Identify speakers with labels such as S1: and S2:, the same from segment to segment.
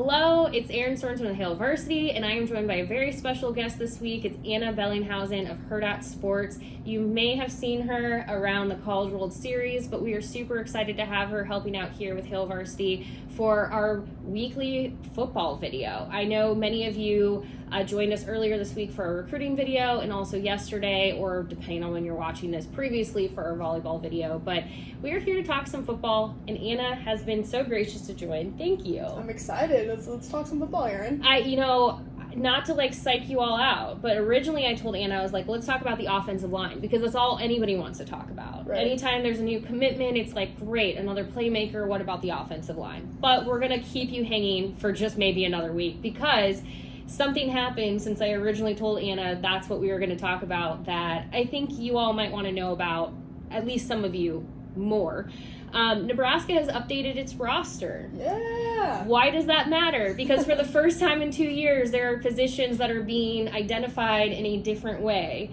S1: Hello, it's Erin Sorensen with Hail Varsity, and I am joined by a very special guest this week. It's Anna Bellinghausen of Hurrdat Sports. You may have seen her around the College World Series, but we are super excited to have her helping out here with Hail Varsity for our weekly football video. I know many of you joined us earlier this week for our recruiting video, and also yesterday, or depending on when you're watching this, previously for our volleyball video. But we are here to talk some football, and Anna has been so gracious to join. Thank you.
S2: I'm excited. Let's talk some football, Erin.
S1: Not to psych you all out, but originally I told Anna, I was like, let's talk about the offensive line, because that's all anybody wants to talk about.
S2: Right.
S1: Anytime there's a new commitment, it's like, great, another playmaker, what about the offensive line? But we're going to keep you hanging for just maybe another week, because something happened since I originally told Anna that's what we were going to talk about that I think you all might want to know about, at least some of you, more. Nebraska has updated its roster.
S2: Yeah.
S1: Why does that matter? Because for the first time in 2 years, there are positions that are being identified in a different way.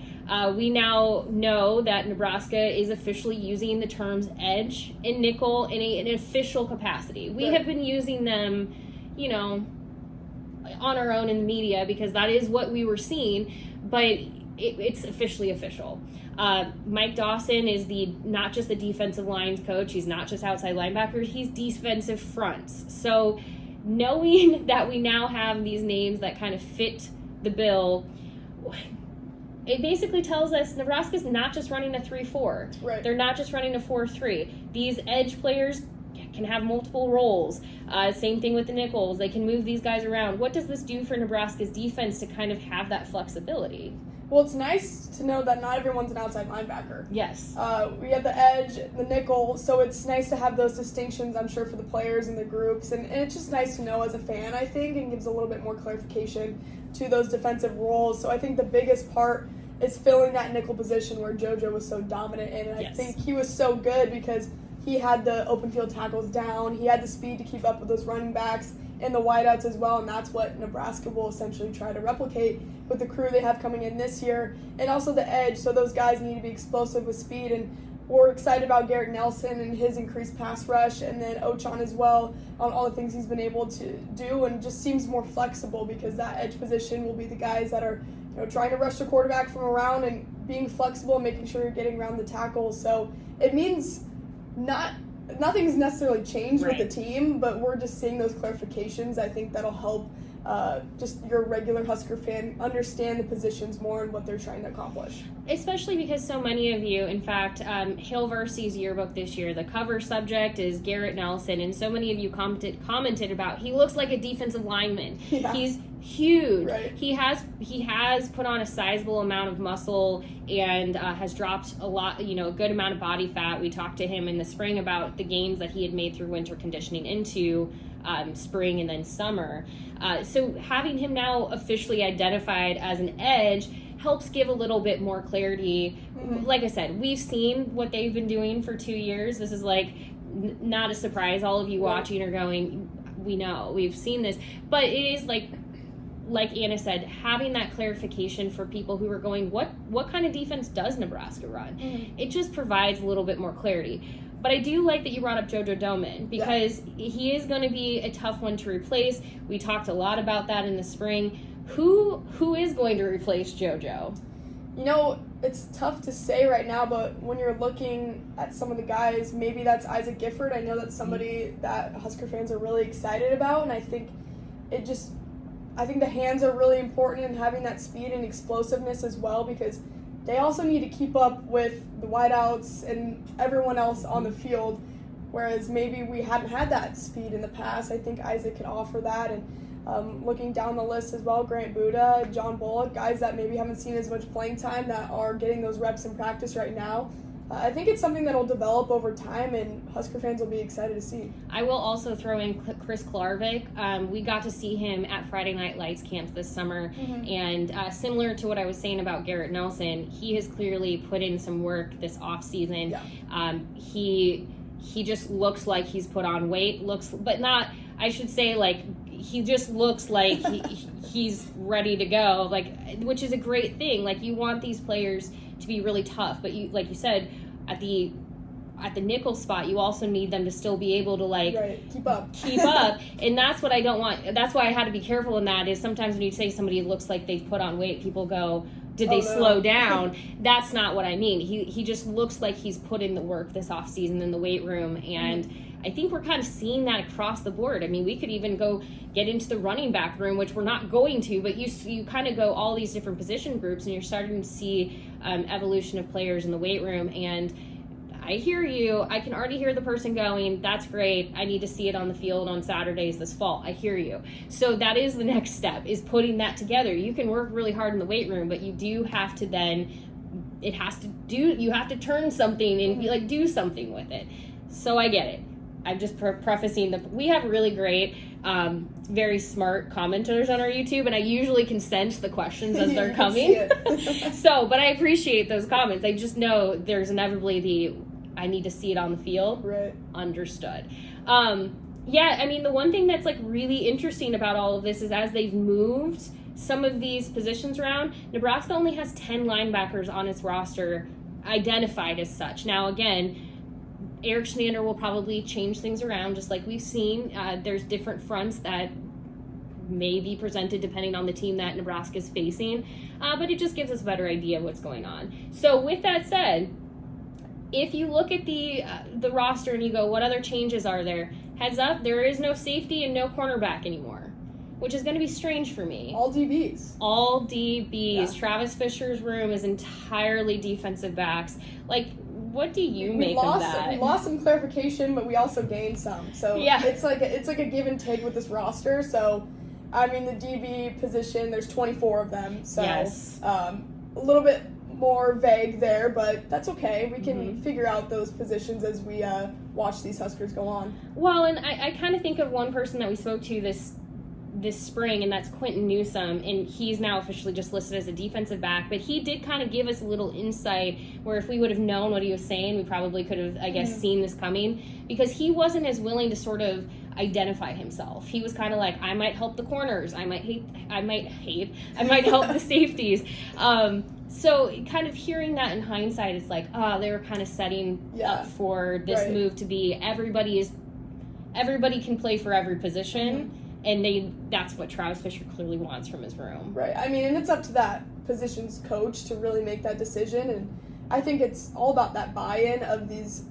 S1: We now know that Nebraska is officially using the terms edge and nickel in an official capacity. We have been using them, on our own in the media because that is what we were seeing, but it's officially official. Mike Dawson is not just the defensive lines coach, he's not just outside linebackers, he's defensive fronts. So knowing that we now have these names that kind of fit the bill, it basically tells us Nebraska's not just running a 3-4.
S2: Right.
S1: They're not just running a 4-3. These edge players can have multiple roles. Same thing with the nickels. They can move these guys around. What does this do for Nebraska's defense to kind of have that flexibility?
S2: Well, it's nice to know that not everyone's an outside linebacker.
S1: Yes.
S2: We have the edge, the nickel, so it's nice to have those distinctions, I'm sure, for the players and the groups. And it's just nice to know as a fan, I think, and gives a little bit more clarification to those defensive roles. So I think the biggest part is filling that nickel position where JoJo was so dominant in. And I think he was so good because he had the open field tackles down. He had the speed to keep up with those running backs and the wideouts as well, and that's what Nebraska will essentially try to replicate with the crew they have coming in this year. And also the edge, so those guys need to be explosive with speed, and we're excited about Garrett Nelson and his increased pass rush, and then Ochan as well on all the things he's been able to do, and just seems more flexible because that edge position will be the guys that are trying to rush the quarterback from around and being flexible and making sure you're getting around the tackles. So it means nothing's necessarily changed with the team, but we're just seeing those clarifications. I think that'll help just your regular Husker fan understand the positions more and what they're trying to accomplish.
S1: Especially because so many of you, in fact, Hail Varsity's yearbook this year, the cover subject is Garrett Nelson, and so many of you commented about he looks like a defensive lineman. Yeah. He's huge.
S2: Right.
S1: He has put on a sizable amount of muscle and has dropped a lot, a good amount of body fat. We talked to him in the spring about the gains that he had made through winter conditioning into spring and then summer. So having him now officially identified as an edge helps give a little bit more clarity. Mm-hmm. Like I said, we've seen what they've been doing for 2 years. This is not a surprise. All of you watching are going, we know, we've seen this. But it is like Anna said, having that clarification for people who are going, what kind of defense does Nebraska run? Mm-hmm. It just provides a little bit more clarity. But I do like that you brought up JoJo Doman because he is going to be a tough one to replace. We talked a lot about that in the spring. Who is going to replace JoJo?
S2: It's tough to say right now, but when you're looking at some of the guys, maybe that's Isaac Gifford. I know that's somebody that Husker fans are really excited about, and I think the hands are really important in having that speed and explosiveness as well, because they also need to keep up with the wideouts and everyone else on the field, whereas maybe we haven't had that speed in the past. I think Isaac can offer that, and looking down the list as well, Grant Buda, John Bullock, guys that maybe haven't seen as much playing time that are getting those reps in practice right now. I think it's something that will develop over time, and Husker fans will be excited to see.
S1: I will also throw in Chris Clarvik. We got to see him at Friday Night Lights camp this summer, and similar to what I was saying about Garrett Nelson, he has clearly put in some work this offseason. Yeah. He just looks like he's put on weight, he just looks like he's ready to go, which is a great thing. You want these players to be really tough, but like you said, at the at the nickel spot, you also need them to still be able to
S2: keep up.
S1: And that's what I don't want. That's why I had to be careful in that, is sometimes when you say somebody looks like they've put on weight, people go, did they slow down? That's not what I mean. He just looks like he's put in the work this off season in the weight room, and I think we're kind of seeing that across the board. I mean, we could even go get into the running back room, which we're not going to, but you kind of go all these different position groups, and you're starting to see evolution of players in the weight room. And I hear you. I can already hear the person going, that's great. I need to see it on the field on Saturdays this fall. I hear you. So that is the next step, is putting that together. You can work really hard in the weight room, but you do have to then, you have to turn something and be like, do something with it. So I get it. I'm just prefacing that we have really great, very smart commenters on our YouTube, and I usually can sense the questions as they're coming. But I appreciate those comments. I just know there's inevitably I need to see it on the field.
S2: Right.
S1: Understood. Yeah, I mean, the one thing that's like really interesting about all of this is as they've moved some of these positions around, Nebraska only has 10 linebackers on its roster identified as such. Now, again, Eric Schnander will probably change things around, just like we've seen. There's different fronts that may be presented depending on the team that Nebraska is facing, but it just gives us a better idea of what's going on. So with that said, if you look at the roster and you go, what other changes are there? Heads up, there is no safety and no cornerback anymore, which is going to be strange for me.
S2: All DBs.
S1: All DBs. Yeah. Travis Fisher's room is entirely defensive backs. Like, what do you make of that?
S2: We lost some clarification, but we also gained some. So
S1: yeah.
S2: It's like a give and take with this roster. So, I mean, the DB position, there's 24 of them. So
S1: yes.
S2: A little bit more vague there, but that's okay. We can figure out those positions as we watch these Huskers go on.
S1: Well, and I kind of think of one person that we spoke to this spring, and that's Quentin Newsome, and he's now officially just listed as a defensive back, but he did kind of give us a little insight where if we would have known what he was saying, we probably could have, I guess, seen this coming, because he wasn't as willing to sort of identify himself. He was kind of like, I might help the corners, I might help the safeties. So kind of hearing that in hindsight, it's like, they were kind of setting up for this move to be everybody can play for every position. And that's what Travis Fisher clearly wants from his room.
S2: Right. I mean, and it's up to that position's coach to really make that decision. And I think it's all about that buy-in of these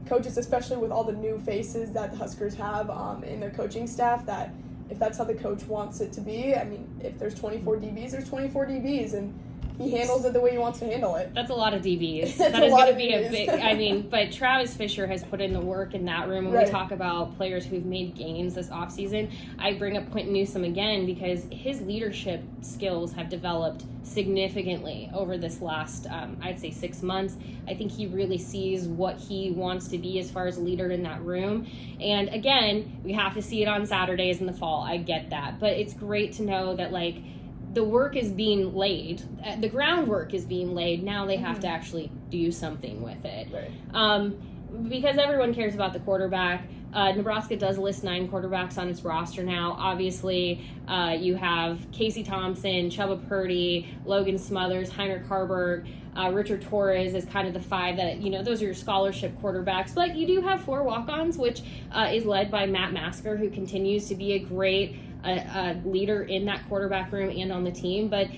S2: coaches, especially with all the new faces that the Huskers have in their coaching staff, that if that's how the coach wants it to be, I mean, if there's 24 DBs, there's 24 DBs. And he handles it the way he wants to handle it.
S1: That's a lot of DBs. That is going to be a big, but Travis Fisher has put in the work in that room. When we talk about players who've made gains this offseason, I bring up Quentin Newsome again because his leadership skills have developed significantly over this last, I'd say 6 months. I think he really sees what he wants to be as far as a leader in that room. And again, we have to see it on Saturdays in the fall. I get that. But it's great to know that, like, the work is being laid. The groundwork is being laid. Now they have to actually do something with it.
S2: Right.
S1: Because everyone cares about the quarterback. Nebraska does list 9 quarterbacks on its roster now. Obviously, you have Casey Thompson, Chubba Purdy, Logan Smothers, Heinrich Harburg, Richard Torres is kind of the 5 that, those are your scholarship quarterbacks. But you do have 4 walk-ons, which is led by Matt Masker, who continues to be a great leader in that quarterback room and on the team. But,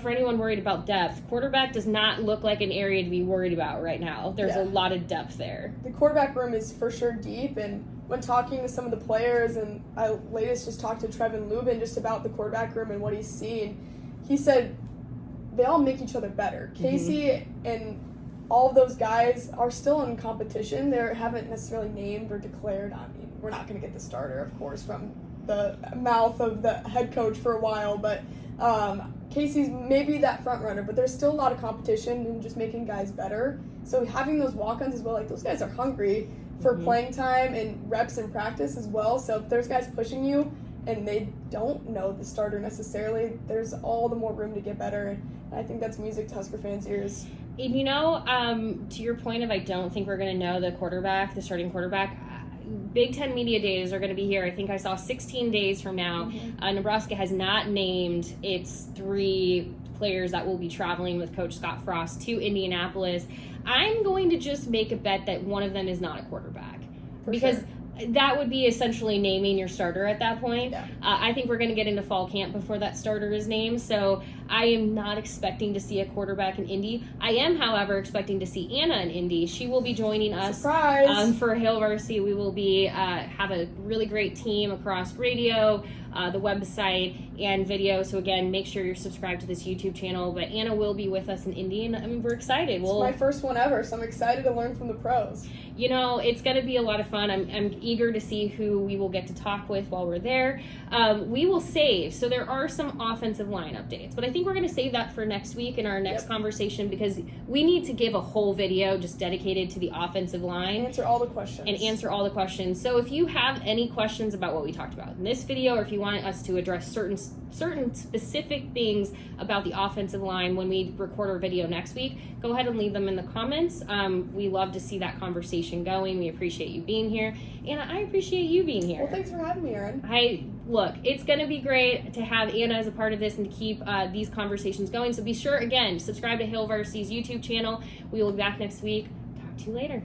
S1: for anyone worried about depth, quarterback does not look like an area to be worried about right now. There's a lot of depth there.
S2: The quarterback room is for sure deep, and when talking to some of the players, and I latest just talked to Trevin Lubin just about the quarterback room and what he's seen, he said they all make each other better. Casey and all of those guys are still in competition. They haven't necessarily named or declared. I mean, we're not going to get the starter, of course, from the mouth of the head coach for a while, but Casey's maybe that front runner, but there's still a lot of competition and just making guys better. So having those walk-ons as well, like those guys are hungry for playing time and reps in practice as well. So if there's guys pushing you and they don't know the starter necessarily, there's all the more room to get better. And I think that's music to Husker fans' ears.
S1: And to your point of I don't think we're going to know the starting quarterback, Big Ten Media Days are going to be here. I think I saw 16 days from now. Nebraska has not named its 3 players that will be traveling with Coach Scott Frost to Indianapolis. I'm going to just make a bet that one of them is not a quarterback. Because that would be essentially naming your starter at that point.
S2: Yeah.
S1: I think we're going to get into fall camp before that starter is named, so I am not expecting to see a quarterback in Indy. I am, however, expecting to see Anna in Indy. She will be joining us for Hail Varsity. We will be have a really great team across radio, the website, and video. So again, make sure you're subscribed to this YouTube channel. But Anna will be with us in Indy, and I mean, we're excited.
S2: It's my first one ever, so I'm excited to learn from the pros.
S1: You know, it's going to be a lot of fun. I'm eager to see who we will get to talk with while we're there. We will save. So there are some offensive line updates, but I think we're going to save that for next week in our next conversation, because we need to give a whole video just dedicated to the offensive line.
S2: Answer all the questions.
S1: So if you have any questions about what we talked about in this video, or if you want us to address certain specific things about the offensive line when we record our video next week, go ahead and leave them in the comments. We love to see that conversation going. We appreciate you being here. Anna, I appreciate you being here.
S2: Well, thanks for having me, Erin.
S1: Look, it's going to be great to have Anna as a part of this and to keep these conversations going. So be sure, again, subscribe to Hail Varsity's YouTube channel. We will be back next week. Talk to you later.